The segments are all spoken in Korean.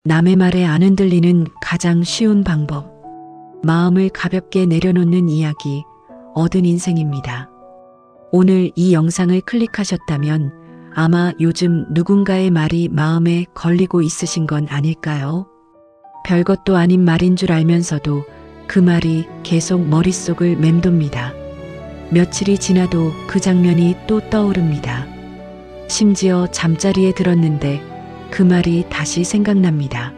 남의 말에 안 흔들리는 가장 쉬운 방법. 마음을 가볍게 내려놓는 이야기, 얻은 인생입니다. 오늘 이 영상을 클릭하셨다면 아마 요즘 누군가의 말이 마음에 걸리고 있으신 건 아닐까요? 별것도 아닌 말인 줄 알면서도 그 말이 계속 머릿속을 맴돕니다. 며칠이 지나도 그 장면이 또 떠오릅니다. 심지어 잠자리에 들었는데 그 말이 다시 생각납니다.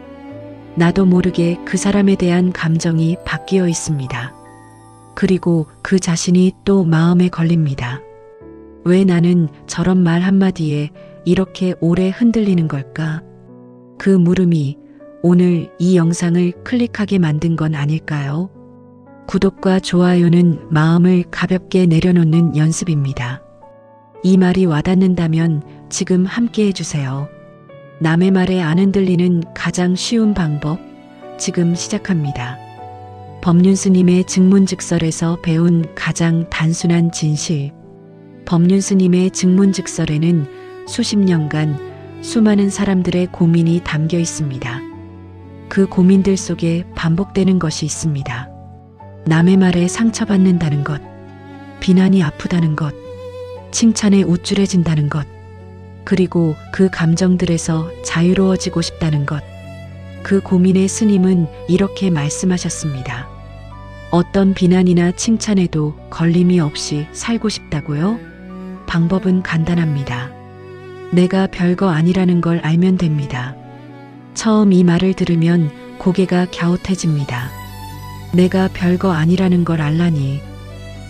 나도 모르게 그 사람에 대한 감정이 바뀌어 있습니다. 그리고 그 자신이 또 마음에 걸립니다. 왜 나는 저런 말 한마디에 이렇게 오래 흔들리는 걸까? 그 물음이 오늘 이 영상을 클릭하게 만든 건 아닐까요? 구독과 좋아요는 마음을 가볍게 내려놓는 연습입니다. 이 말이 와닿는다면 지금 함께 해주세요. 남의 말에 안 흔들리는 가장 쉬운 방법, 지금 시작합니다. 법륜스님의 증문즉설에서 배운 가장 단순한 진실. 법륜스님의 증문즉설에는 수십 년간 수많은 사람들의 고민이 담겨 있습니다. 그 고민들 속에 반복되는 것이 있습니다. 남의 말에 상처받는다는 것, 비난이 아프다는 것, 칭찬에 우쭐해진다는 것, 그리고 그 감정들에서 자유로워지고 싶다는 것. 그 고민의 스님은 이렇게 말씀하셨습니다. 어떤 비난이나 칭찬에도 걸림이 없이 살고 싶다고요? 방법은 간단합니다. 내가 별거 아니라는 걸 알면 됩니다. 처음 이 말을 들으면 고개가 갸웃해집니다. 내가 별거 아니라는 걸 알라니.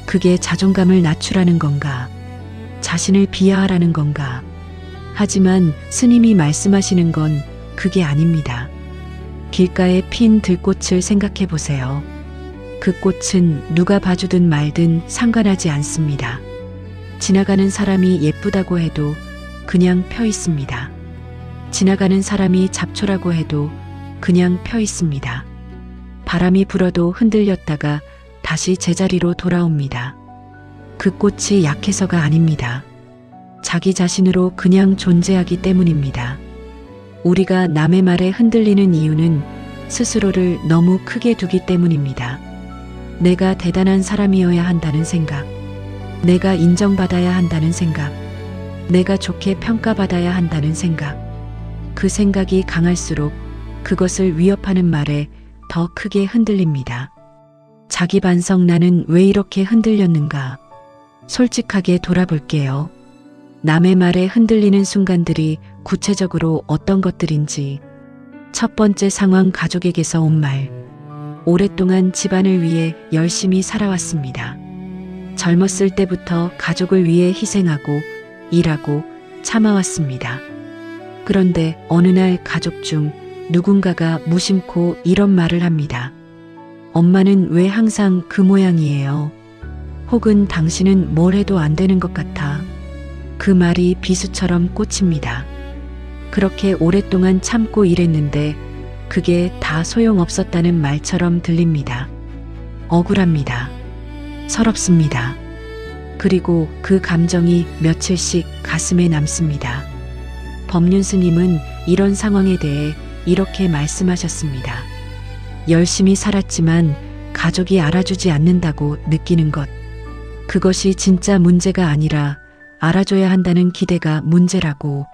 그게 자존감을 낮추라는 건가? 자신을 비하하라는 건가? 하지만 스님이 말씀하시는 건 그게 아닙니다. 길가에 핀 들꽃을 생각해 보세요. 그 꽃은 누가 봐주든 말든 상관하지 않습니다. 지나가는 사람이 예쁘다고 해도 그냥 펴 있습니다. 지나가는 사람이 잡초라고 해도 그냥 펴 있습니다. 바람이 불어도 흔들렸다가 다시 제자리로 돌아옵니다. 그 꽃이 약해서가 아닙니다. 자기 자신으로 그냥 존재하기 때문입니다. 우리가 남의 말에 흔들리는 이유는 스스로를 너무 크게 두기 때문입니다. 내가 대단한 사람이어야 한다는 생각, 내가 인정받아야 한다는 생각, 내가 좋게 평가받아야 한다는 생각. 그 생각이 강할수록 그것을 위협하는 말에 더 크게 흔들립니다. 자기 반성, 나는 왜 이렇게 흔들렸는가? 솔직하게 돌아볼게요. 남의 말에 흔들리는 순간들이 구체적으로 어떤 것들인지. 첫 번째 상황, 가족에게서 온 말. 오랫동안 집안을 위해 열심히 살아왔습니다. 젊었을 때부터 가족을 위해 희생하고 일하고 참아왔습니다. 그런데 어느 날 가족 중 누군가가 무심코 이런 말을 합니다. 엄마는 왜 항상 그 모양이에요? 혹은 당신은 뭘 해도 안 되는 것 같아. 그 말이 비수처럼 꽂힙니다. 그렇게 오랫동안 참고 일했는데 그게 다 소용없었다는 말처럼 들립니다. 억울합니다. 서럽습니다. 그리고 그 감정이 며칠씩 가슴에 남습니다. 법륜스님은 이런 상황에 대해 이렇게 말씀하셨습니다. 열심히 살았지만 가족이 알아주지 않는다고 느끼는 것. 그것이 진짜 문제가 아니라 알아줘야 한다는 기대가 문제라고.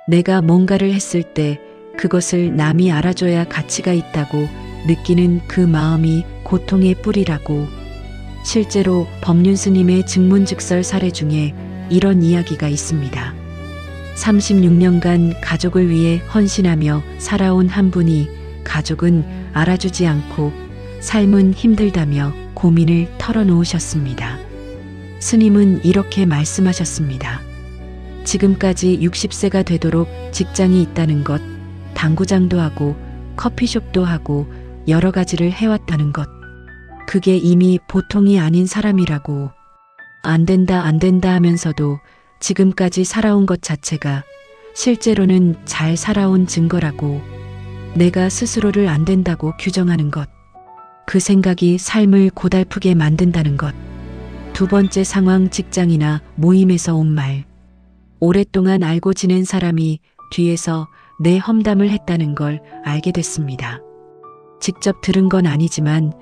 내가 뭔가를 했을 때 그것을 남이 알아줘야 가치가 있다고 느끼는 그 마음이 고통의 뿌리라고. 실제로 법륜스님의 증문즉설 사례 중에 이런 이야기가 있습니다. 36년간 가족을 위해 헌신하며 살아온 한 분이 가족은 알아주지 않고 삶은 힘들다며 고민을 털어놓으셨습니다. 스님은 이렇게 말씀하셨습니다. 지금까지 60세가 되도록 직장이 있다는 것, 당구장도 하고 커피숍도 하고 여러 가지를 해왔다는 것. 그게 이미 보통이 아닌 사람이라고. 안 된다 하면서도 지금까지 살아온 것 자체가 실제로는 잘 살아온 증거라고. 내가 스스로를 안 된다고 규정하는 것. 그 생각이 삶을 고달프게 만든다는 것. 두 번째 상황, 직장이나 모임에서 온 말. 오랫동안 알고 지낸 사람이 뒤에서 내 험담을 했다는 걸 알게 됐습니다. 직접 들은 건 아니지만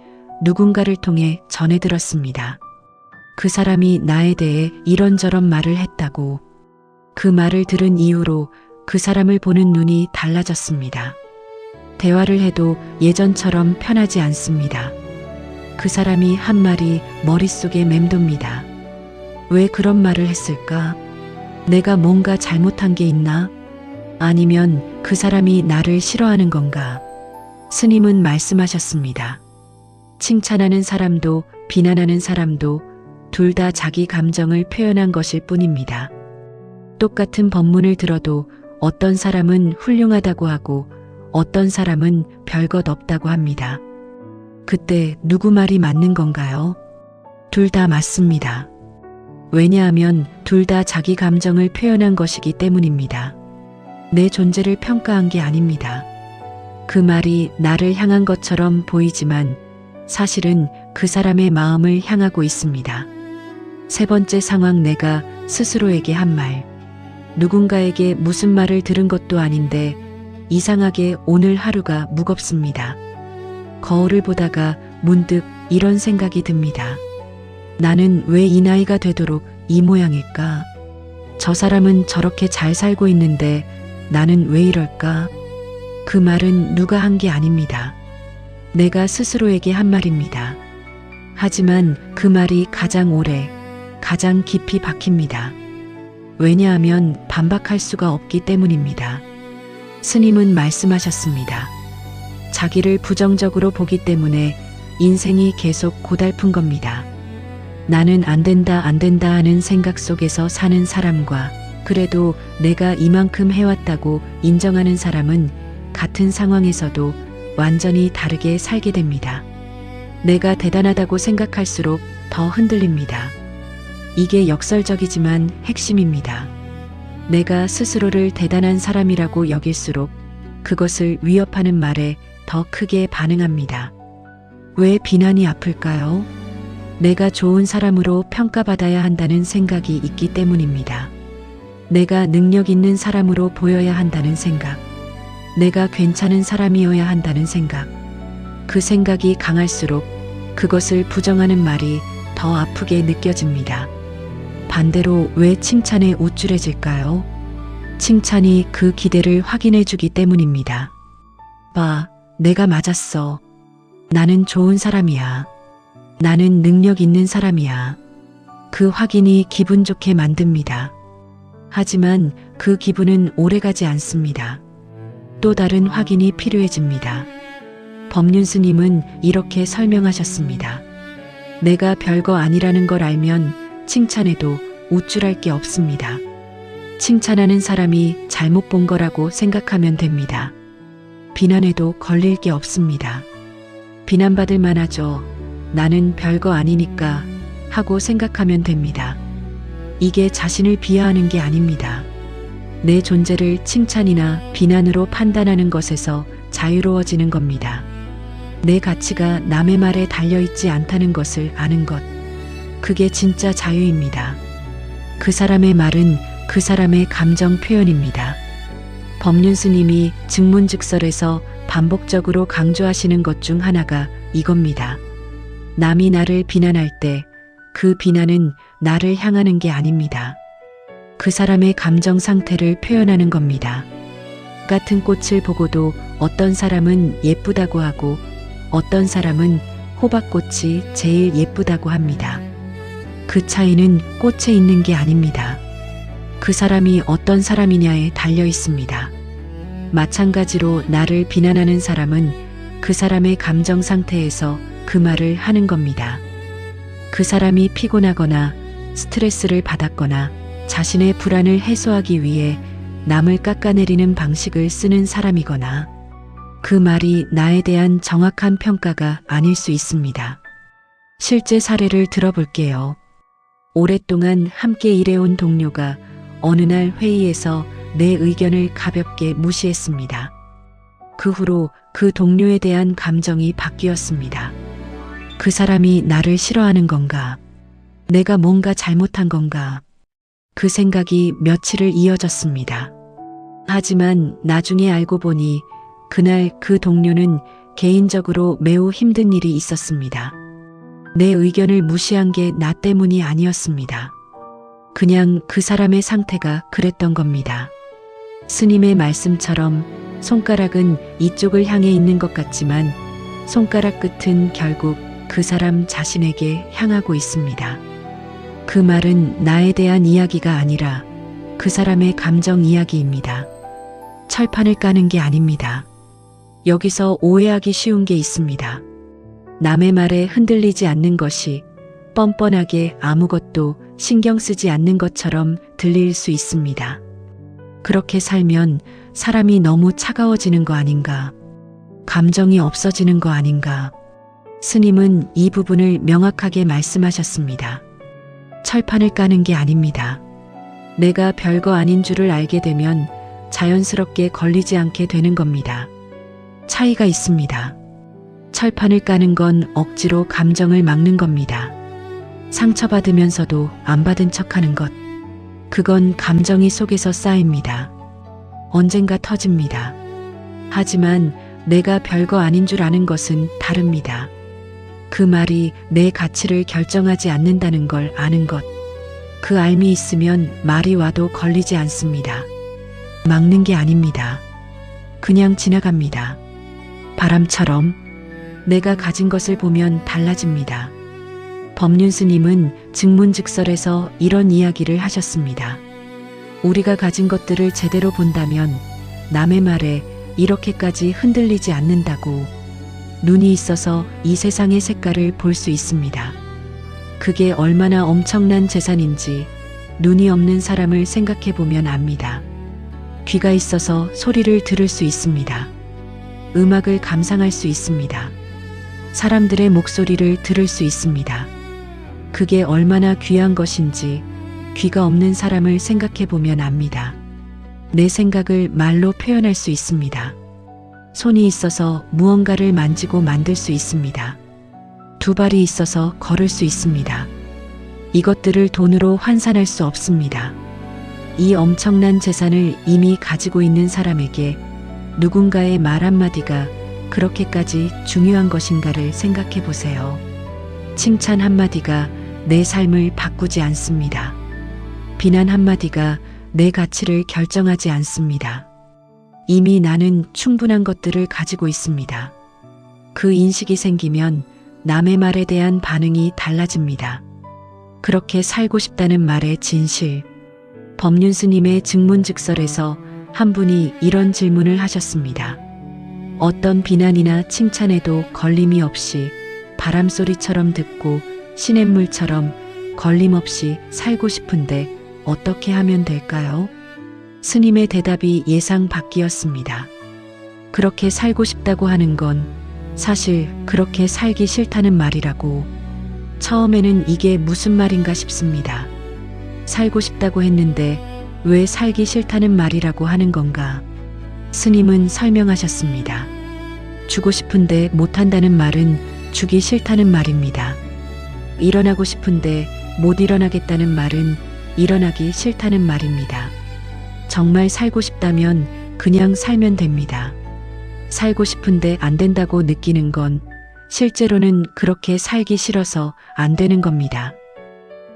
누군가를 통해 전해 들었습니다. 그 사람이 나에 대해 이런저런 말을 했다고. 그 말을 들은 이후로 그 사람을 보는 눈이 달라졌습니다. 대화를 해도 예전처럼 편하지 않습니다. 그 사람이 한 말이 머릿속에 맴돕니다. 왜 그런 말을 했을까? 내가 뭔가 잘못한 게 있나? 아니면 그 사람이 나를 싫어하는 건가? 스님은 말씀하셨습니다. 칭찬하는 사람도 비난하는 사람도 둘 다 자기 감정을 표현한 것일 뿐입니다. 똑같은 법문을 들어도 어떤 사람은 훌륭하다고 하고 어떤 사람은 별것 없다고 합니다. 그때 누구 말이 맞는 건가요? 둘 다 맞습니다. 왜냐하면 둘 다 자기 감정을 표현한 것이기 때문입니다. 내 존재를 평가한 게 아닙니다. 그 말이 나를 향한 것처럼 보이지만 사실은 그 사람의 마음을 향하고 있습니다. 세 번째 상황, 내가 스스로에게 한 말. 누군가에게 무슨 말을 들은 것도 아닌데 이상하게 오늘 하루가 무겁습니다. 거울을 보다가 문득 이런 생각이 듭니다. 나는 왜 이 나이가 되도록 이 모양일까? 저 사람은 저렇게 잘 살고 있는데 나는 왜 이럴까? 그 말은 누가 한 게 아닙니다. 내가 스스로에게 한 말입니다. 하지만 그 말이 가장 오래, 가장 깊이 박힙니다. 왜냐하면 반박할 수가 없기 때문입니다. 스님은 말씀하셨습니다. 자기를 부정적으로 보기 때문에 인생이 계속 고달픈 겁니다. 나는 안 된다 하는 생각 속에서 사는 사람과 그래도 내가 이만큼 해왔다고 인정하는 사람은 같은 상황에서도 완전히 다르게 살게 됩니다. 내가 대단하다고 생각할수록 더 흔들립니다. 이게 역설적이지만 핵심입니다. 내가 스스로를 대단한 사람이라고 여길수록 그것을 위협하는 말에 더 크게 반응합니다. 왜 비난이 아플까요? 내가 좋은 사람으로 평가받아야 한다는 생각이 있기 때문입니다. 내가 능력 있는 사람으로 보여야 한다는 생각. 내가 괜찮은 사람이어야 한다는 생각. 그 생각이 강할수록 그것을 부정하는 말이 더 아프게 느껴집니다. 반대로 왜 칭찬에 우쭐해질까요? 칭찬이 그 기대를 확인해 주기 때문입니다. 봐, 내가 맞았어. 나는 좋은 사람이야. 나는 능력 있는 사람이야. 그 확인이 기분 좋게 만듭니다. 하지만 그 기분은 오래가지 않습니다. 또 다른 확인이 필요해집니다. 법륜 스님은 이렇게 설명하셨습니다. 내가 별거 아니라는 걸 알면 칭찬해도 우쭐할 게 없습니다. 칭찬하는 사람이 잘못 본 거라고 생각하면 됩니다. 비난해도 걸릴 게 없습니다. 비난받을 만하죠. 나는 별거 아니니까 하고 생각하면 됩니다. 이게 자신을 비하하는 게 아닙니다. 내 존재를 칭찬이나 비난으로 판단하는 것에서 자유로워지는 겁니다. 내 가치가 남의 말에 달려있지 않다는 것을 아는 것. 그게 진짜 자유입니다. 그 사람의 말은 그 사람의 감정 표현입니다. 법륜 스님이 증문즉설에서 반복적으로 강조하시는 것 중 하나가 이겁니다. 남이 나를 비난할 때 그 비난은 나를 향하는 게 아닙니다. 그 사람의 감정 상태를 표현하는 겁니다. 같은 꽃을 보고도 어떤 사람은 예쁘다고 하고 어떤 사람은 호박꽃이 제일 예쁘다고 합니다. 그 차이는 꽃에 있는 게 아닙니다. 그 사람이 어떤 사람이냐에 달려 있습니다. 마찬가지로 나를 비난하는 사람은 그 사람의 감정 상태에서 그 말을 하는 겁니다. 그 사람이 피곤하거나 스트레스를 받았거나 자신의 불안을 해소하기 위해 남을 깎아내리는 방식을 쓰는 사람이거나 그 말이 나에 대한 정확한 평가가 아닐 수 있습니다. 실제 사례를 들어볼게요. 오랫동안 함께 일해온 동료가 어느 날 회의에서 내 의견을 가볍게 무시했습니다. 그 후로 그 동료에 대한 감정이 바뀌었습니다. 그 사람이 나를 싫어하는 건가? 내가 뭔가 잘못한 건가? 그 생각이 며칠을 이어졌습니다. 하지만 나중에 알고 보니 그날 그 동료는 개인적으로 매우 힘든 일이 있었습니다. 내 의견을 무시한 게 나 때문이 아니었습니다. 그냥 그 사람의 상태가 그랬던 겁니다. 스님의 말씀처럼 손가락은 이쪽을 향해 있는 것 같지만 손가락 끝은 결국 그 사람 자신에게 향하고 있습니다. 그 말은 나에 대한 이야기가 아니라 그 사람의 감정 이야기입니다. 철판을 까는 게 아닙니다. 여기서 오해하기 쉬운 게 있습니다. 남의 말에 흔들리지 않는 것이 뻔뻔하게 아무것도 신경 쓰지 않는 것처럼 들릴 수 있습니다. 그렇게 살면 사람이 너무 차가워지는 거 아닌가? 감정이 없어지는 거 아닌가? 스님은 이 부분을 명확하게 말씀하셨습니다. 철판을 까는 게 아닙니다. 내가 별거 아닌 줄을 알게 되면 자연스럽게 걸리지 않게 되는 겁니다. 차이가 있습니다. 철판을 까는 건 억지로 감정을 막는 겁니다. 상처받으면서도 안 받은 척하는 것. 그건 감정이 속에서 쌓입니다. 언젠가 터집니다. 하지만 내가 별거 아닌 줄 아는 것은 다릅니다. 그 말이 내 가치를 결정하지 않는다는 걸 아는 것. 그 알미 있으면 말이 와도 걸리지 않습니다. 막는 게 아닙니다. 그냥 지나갑니다. 바람처럼 내가 가진 것을 보면 달라집니다. 법륜 스님은 증문즉설에서 이런 이야기를 하셨습니다. 우리가 가진 것들을 제대로 본다면 남의 말에 이렇게까지 흔들리지 않는다고. 눈이 있어서 이 세상의 색깔을 볼 수 있습니다. 그게 얼마나 엄청난 재산인지 눈이 없는 사람을 생각해 보면 압니다. 귀가 있어서 소리를 들을 수 있습니다. 음악을 감상할 수 있습니다. 사람들의 목소리를 들을 수 있습니다. 그게 얼마나 귀한 것인지 귀가 없는 사람을 생각해 보면 압니다. 내 생각을 말로 표현할 수 있습니다. 손이 있어서 무언가를 만지고 만들 수 있습니다. 두 발이 있어서 걸을 수 있습니다. 이것들을 돈으로 환산할 수 없습니다. 이 엄청난 재산을 이미 가지고 있는 사람에게 누군가의 말 한마디가 그렇게까지 중요한 것인가를 생각해 보세요. 칭찬 한마디가 내 삶을 바꾸지 않습니다. 비난 한마디가 내 가치를 결정하지 않습니다. 이미 나는 충분한 것들을 가지고 있습니다. 그 인식이 생기면 남의 말에 대한 반응이 달라집니다. 그렇게 살고 싶다는 말의 진실. 법륜 스님의 증문즉설에서 한 분이 이런 질문을 하셨습니다. 어떤 비난이나 칭찬에도 걸림이 없이 바람소리처럼 듣고 시냇물처럼 걸림없이 살고 싶은데 어떻게 하면 될까요? 스님의 대답이 예상 밖이었습니다. 그렇게 살고 싶다고 하는 건 사실 그렇게 살기 싫다는 말이라고. 처음에는 이게 무슨 말인가 싶습니다. 살고 싶다고 했는데 왜 살기 싫다는 말이라고 하는 건가? 스님은 설명하셨습니다. 주고 싶은데 못한다는 말은 주기 싫다는 말입니다. 일어나고 싶은데 못 일어나겠다는 말은 일어나기 싫다는 말입니다. 정말 살고 싶다면 그냥 살면 됩니다. 살고 싶은데 안 된다고 느끼는 건 실제로는 그렇게 살기 싫어서 안 되는 겁니다.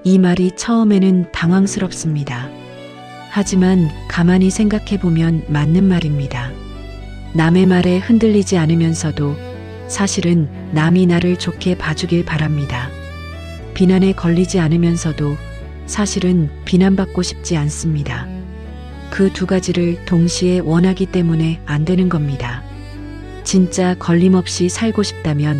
이 말이 처음에는 당황스럽습니다. 하지만 가만히 생각해 보면 맞는 말입니다. 남의 말에 흔들리지 않으면서도 사실은 남이 나를 좋게 봐주길 바랍니다. 비난에 걸리지 않으면서도 사실은 비난받고 싶지 않습니다. 그 두 가지를 동시에 원하기 때문에 안 되는 겁니다. 진짜 걸림없이 살고 싶다면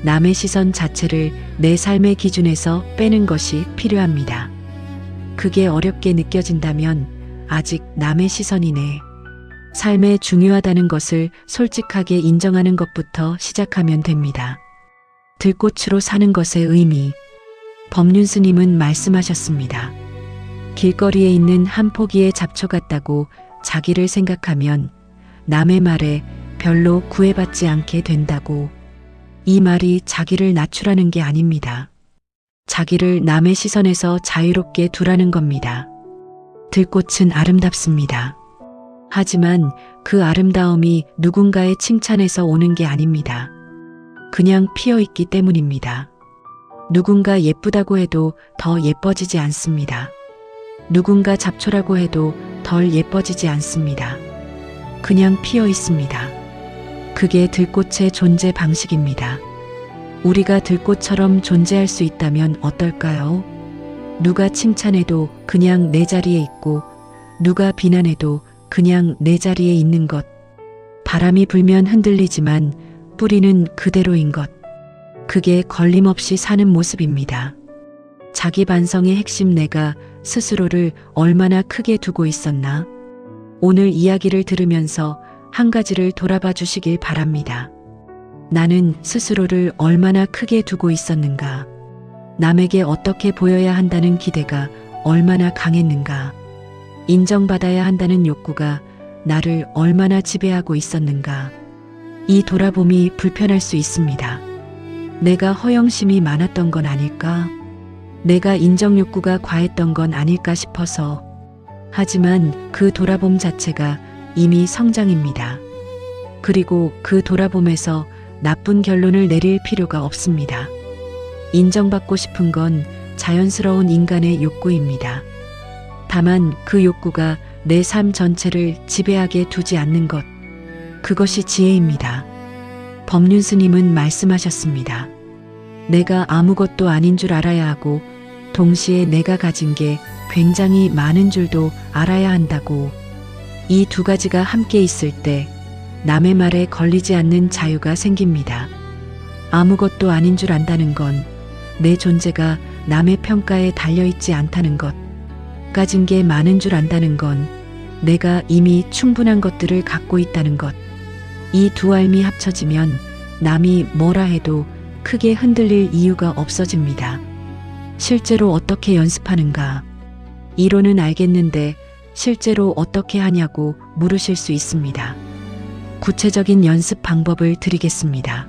남의 시선 자체를 내 삶의 기준에서 빼는 것이 필요합니다. 그게 어렵게 느껴진다면 아직 남의 시선이네. 삶에 중요하다는 것을 솔직하게 인정하는 것부터 시작하면 됩니다. 들꽃으로 사는 것의 의미. 법륜 스님은 말씀하셨습니다. 길거리에 있는 한 포기의 잡초 같다고 자기를 생각하면 남의 말에 별로 구애받지 않게 된다고. 이 말이 자기를 낮추라는 게 아닙니다. 자기를 남의 시선에서 자유롭게 두라는 겁니다. 들꽃은 아름답습니다. 하지만 그 아름다움이 누군가의 칭찬에서 오는 게 아닙니다. 그냥 피어 있기 때문입니다. 누군가 예쁘다고 해도 더 예뻐지지 않습니다. 누군가 잡초라고 해도 덜 예뻐지지 않습니다. 그냥 피어 있습니다. 그게 들꽃의 존재 방식입니다. 우리가 들꽃처럼 존재할 수 있다면 어떨까요? 누가 칭찬해도 그냥 내 자리에 있고, 누가 비난해도 그냥 내 자리에 있는 것. 바람이 불면 흔들리지만 뿌리는 그대로인 것. 그게 걸림없이 사는 모습입니다. 자기 반성의 핵심, 내가 스스로를 얼마나 크게 두고 있었나? 오늘 이야기를 들으면서 한 가지를 돌아봐 주시길 바랍니다. 나는 스스로를 얼마나 크게 두고 있었는가? 남에게 어떻게 보여야 한다는 기대가 얼마나 강했는가? 인정받아야 한다는 욕구가 나를 얼마나 지배하고 있었는가? 이 돌아봄이 불편할 수 있습니다. 내가 허영심이 많았던 건 아닐까? 내가 인정 욕구가 과했던 건 아닐까 싶어서. 하지만 그 돌아봄 자체가 이미 성장입니다. 그리고 그 돌아봄에서 나쁜 결론을 내릴 필요가 없습니다. 인정받고 싶은 건 자연스러운 인간의 욕구입니다. 다만 그 욕구가 내 삶 전체를 지배하게 두지 않는 것. 그것이 지혜입니다. 법륜 스님은 말씀하셨습니다. 내가 아무것도 아닌 줄 알아야 하고, 동시에 내가 가진 게 굉장히 많은 줄도 알아야 한다고. 이 두 가지가 함께 있을 때 남의 말에 걸리지 않는 자유가 생깁니다. 아무것도 아닌 줄 안다는 건 내 존재가 남의 평가에 달려있지 않다는 것. 가진 게 많은 줄 안다는 건 내가 이미 충분한 것들을 갖고 있다는 것. 이 두 알미 합쳐지면 남이 뭐라 해도 크게 흔들릴 이유가 없어집니다. 실제로 어떻게 연습하는가? 이론은 알겠는데 실제로 어떻게 하냐고 물으실 수 있습니다. 구체적인 연습 방법을 드리겠습니다.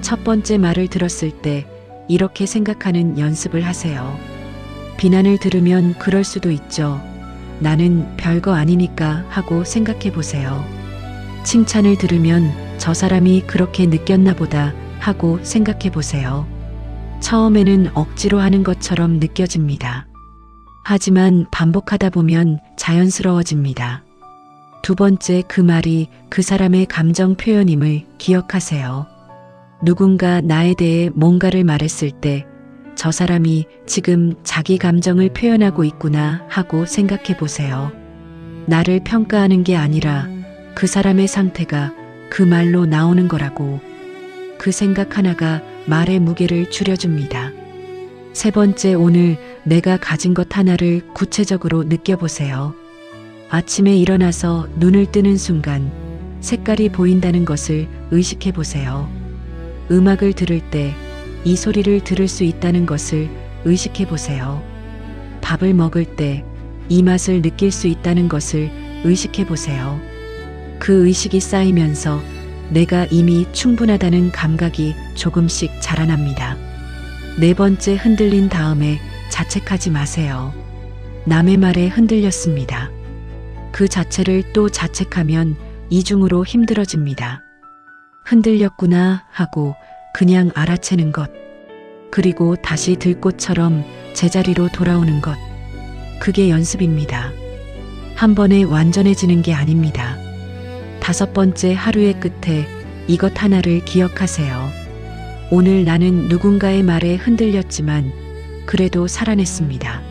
첫 번째, 말을 들었을 때 이렇게 생각하는 연습을 하세요. 비난을 들으면 그럴 수도 있죠. 나는 별거 아니니까 하고 생각해 보세요. 칭찬을 들으면 저 사람이 그렇게 느꼈나 보다 하고 생각해 보세요. 처음에는 억지로 하는 것처럼 느껴집니다. 하지만 반복하다 보면 자연스러워집니다. 두 번째, 그 말이 그 사람의 감정 표현임을 기억하세요. 누군가 나에 대해 뭔가를 말했을 때 저 사람이 지금 자기 감정을 표현하고 있구나 하고 생각해 보세요. 나를 평가하는 게 아니라 그 사람의 상태가 그 말로 나오는 거라고. 그 생각 하나가 말의 무게를 줄여줍니다. 세 번째, 오늘 내가 가진 것 하나를 구체적으로 느껴보세요. 아침에 일어나서 눈을 뜨는 순간 색깔이 보인다는 것을 의식해 보세요. 음악을 들을 때 이 소리를 들을 수 있다는 것을 의식해 보세요. 밥을 먹을 때 이 맛을 느낄 수 있다는 것을 의식해 보세요. 그 의식이 쌓이면서 내가 이미 충분하다는 감각이 조금씩 자라납니다. 네 번째, 흔들린 다음에 자책하지 마세요. 남의 말에 흔들렸습니다. 그 자체를 또 자책하면 이중으로 힘들어집니다. 흔들렸구나 하고 그냥 알아채는 것. 그리고 다시 들꽃처럼 제자리로 돌아오는 것. 그게 연습입니다. 한 번에 완전해지는 게 아닙니다. 다섯 번째, 하루의 끝에 이것 하나를 기억하세요. 오늘 나는 누군가의 말에 흔들렸지만 그래도 살아냈습니다.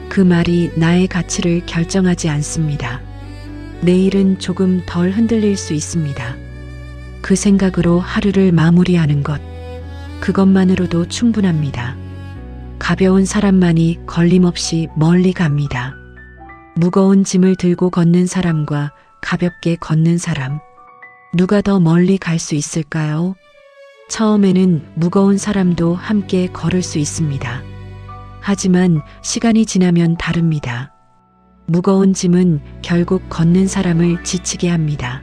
그 말이 나의 가치를 결정하지 않습니다. 내일은 조금 덜 흔들릴 수 있습니다. 그 생각으로 하루를 마무리하는 것. 그것만으로도 충분합니다. 가벼운 사람만이 걸림없이 멀리 갑니다. 무거운 짐을 들고 걷는 사람과 가볍게 걷는 사람. 누가 더 멀리 갈 수 있을까요? 처음에는 무거운 사람도 함께 걸을 수 있습니다. 하지만 시간이 지나면 다릅니다. 무거운 짐은 결국 걷는 사람을 지치게 합니다.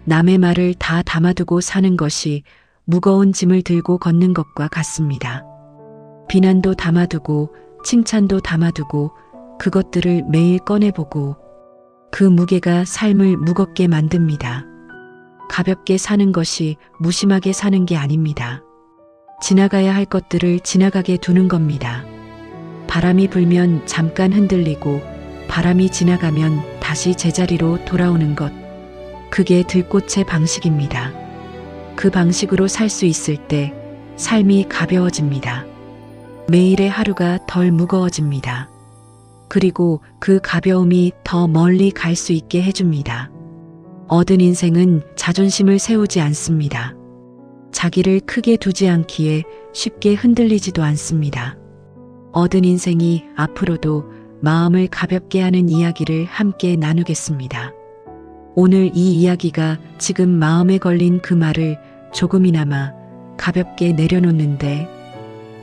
남의 말을 다 담아두고 사는 것이 무거운 짐을 들고 걷는 것과 같습니다. 비난도 담아두고 칭찬도 담아두고 그것들을 매일 꺼내보고 그 무게가 삶을 무겁게 만듭니다. 가볍게 사는 것이 무심하게 사는 게 아닙니다. 지나가야 할 것들을 지나가게 두는 겁니다. 바람이 불면 잠깐 흔들리고 바람이 지나가면 다시 제자리로 돌아오는 것. 그게 들꽃의 방식입니다. 그 방식으로 살 수 있을 때 삶이 가벼워집니다. 매일의 하루가 덜 무거워집니다. 그리고 그 가벼움이 더 멀리 갈 수 있게 해줍니다. 얻은 인생은 자존심을 세우지 않습니다. 자기를 크게 두지 않기에 쉽게 흔들리지도 않습니다. 얻은 인생이 앞으로도 마음을 가볍게 하는 이야기를 함께 나누겠습니다. 오늘 이 이야기가 지금 마음에 걸린 그 말을 조금이나마 가볍게 내려놓는데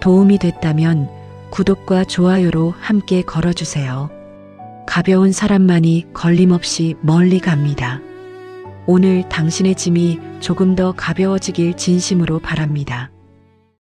도움이 됐다면 구독과 좋아요로 함께 걸어주세요. 가벼운 사람만이 걸림없이 멀리 갑니다. 오늘 당신의 짐이 조금 더 가벼워지길 진심으로 바랍니다.